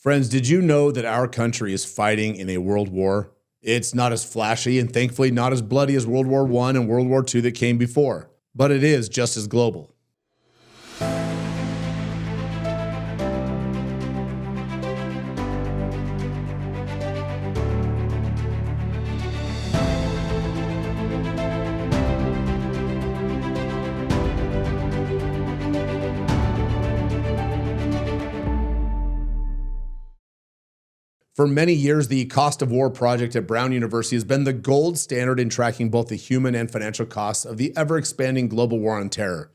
Friends, did you know that our country is fighting in a world war? It's not as flashy and thankfully not as bloody as World War I and World War II that came before, but it is just as global. For many years, the Cost of War project at Brown University has been the gold standard in tracking both the human and financial costs of the ever-expanding global war on terror.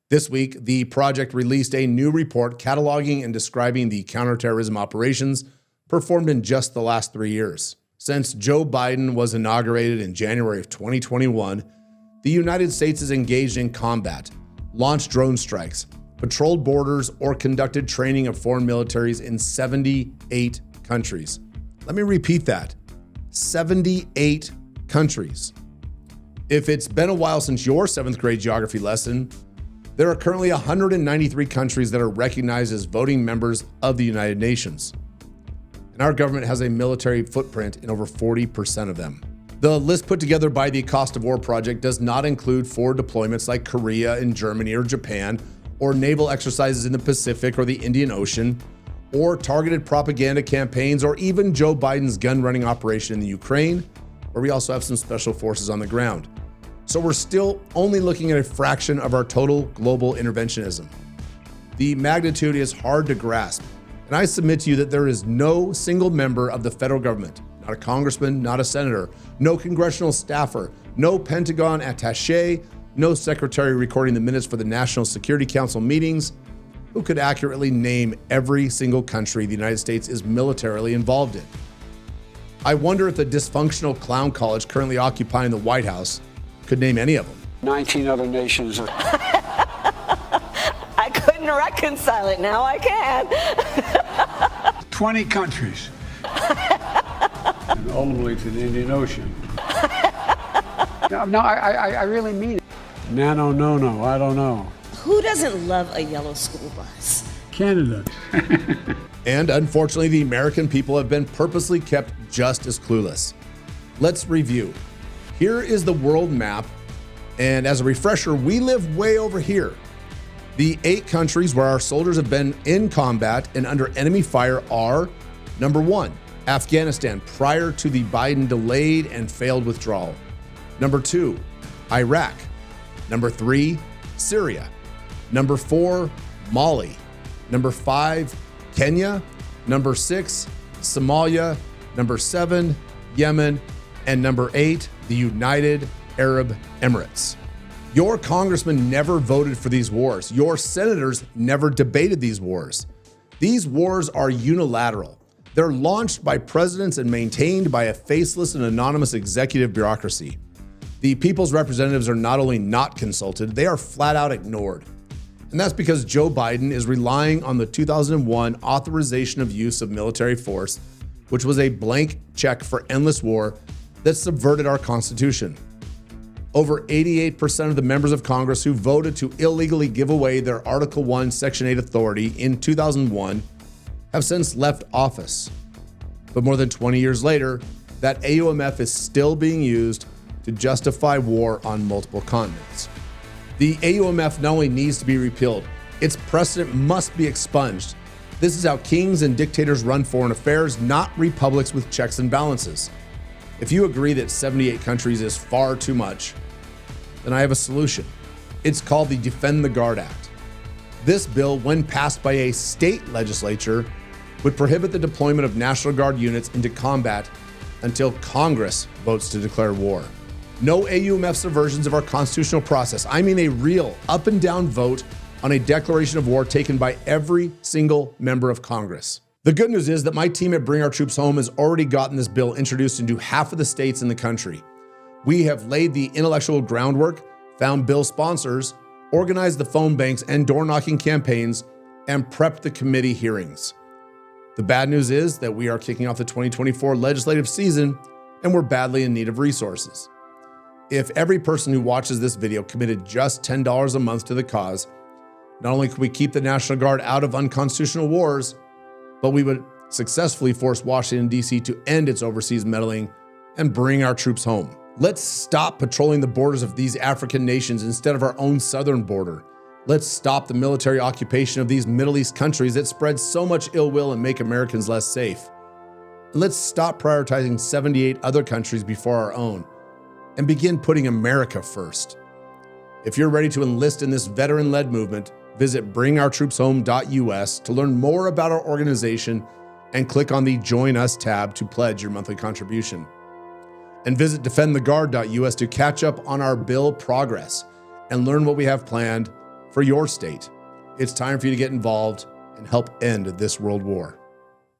This week, the project released a new report cataloging and describing the counterterrorism operations performed in just the last 3 years. Since Joe Biden was inaugurated in January of 2021, the United States has engaged in combat, launched drone strikes, patrolled borders, or conducted training of foreign militaries in 78 countries. Let me repeat that. 78 countries. If it's been a while since your 7th grade geography lesson, there are currently 193 countries that are recognized as voting members of the United Nations. And our government has a military footprint in over 40% of them. The list put together by the Cost of War project does not include forward deployments like Korea and Germany or Japan, or naval exercises in the Pacific or the Indian Ocean, or targeted propaganda campaigns, or even Joe Biden's gun-running operation in the Ukraine, where we also have some special forces on the ground. So we're still only looking at a fraction of our total global interventionism. The magnitude is hard to grasp, and I submit to you that there is no single member of the federal government, not a congressman, not a senator, no congressional staffer, no Pentagon attaché, no secretary recording the minutes for the National Security Council meetings, who could accurately name every single country the United States is militarily involved in. I wonder if the dysfunctional clown college currently occupying the White House could name any of them. 19 other nations. I couldn't reconcile it, now I can. 20 countries. And ultimately to the Indian Ocean. No, I really mean it. I don't know. Who doesn't love a yellow school bus? Canada. And unfortunately, the American people have been purposely kept just as clueless. Let's review. Here is the world map, and as a refresher, we live way over here. The 8 countries where our soldiers have been in combat and under enemy fire are: number 1, Afghanistan, prior to the Biden delayed and failed withdrawal. Number 2, Iraq. Number 3, Syria. Number 4, Mali. Number 5, Kenya. Number 6, Somalia. Number 7, Yemen. And number 8, the United Arab Emirates. Your congressman never voted for these wars. Your senators never debated these wars. These wars are unilateral. They're launched by presidents and maintained by a faceless and anonymous executive bureaucracy. The people's representatives are not only not consulted, they are flat out ignored. And that's because Joe Biden is relying on the 2001 authorization of use of military force, which was a blank check for endless war that subverted our Constitution. Over 88% of the members of Congress who voted to illegally give away their Article 1, Section 8 authority in 2001 have since left office. But more than 20 years later, that AUMF is still being used to justify war on multiple continents. The AUMF not only needs to be repealed, its precedent must be expunged. This is how kings and dictators run foreign affairs, not republics with checks and balances. If you agree that 78 countries is far too much, then I have a solution. It's called the Defend the Guard Act. This bill, when passed by a state legislature, would prohibit the deployment of National Guard units into combat until Congress votes to declare war. No AUMF subversions of our constitutional process. I mean a real up and down vote on a declaration of war taken by every single member of Congress. The good news is that my team at Bring Our Troops Home has already gotten this bill introduced into half of the states in the country. We have laid the intellectual groundwork, found bill sponsors, organized the phone banks and door-knocking campaigns, and prepped the committee hearings. The bad news is that we are kicking off the 2024 legislative season, and we're badly in need of resources. If every person who watches this video committed just $10 a month to the cause, not only could we keep the National Guard out of unconstitutional wars, but we would successfully forced Washington, D.C. to end its overseas meddling and bring our troops home. Let's stop patrolling the borders of these African nations instead of our own southern border. Let's stop the military occupation of these Middle East countries that spread so much ill will and make Americans less safe. And let's stop prioritizing 78 other countries before our own and begin putting America first. If you're ready to enlist in this veteran-led movement, visit bringourtroopshome.us to learn more about our organization and click on the Join Us tab to pledge your monthly contribution. And visit defendtheguard.us to catch up on our bill progress and learn what we have planned for your state. It's time for you to get involved and help end this world war.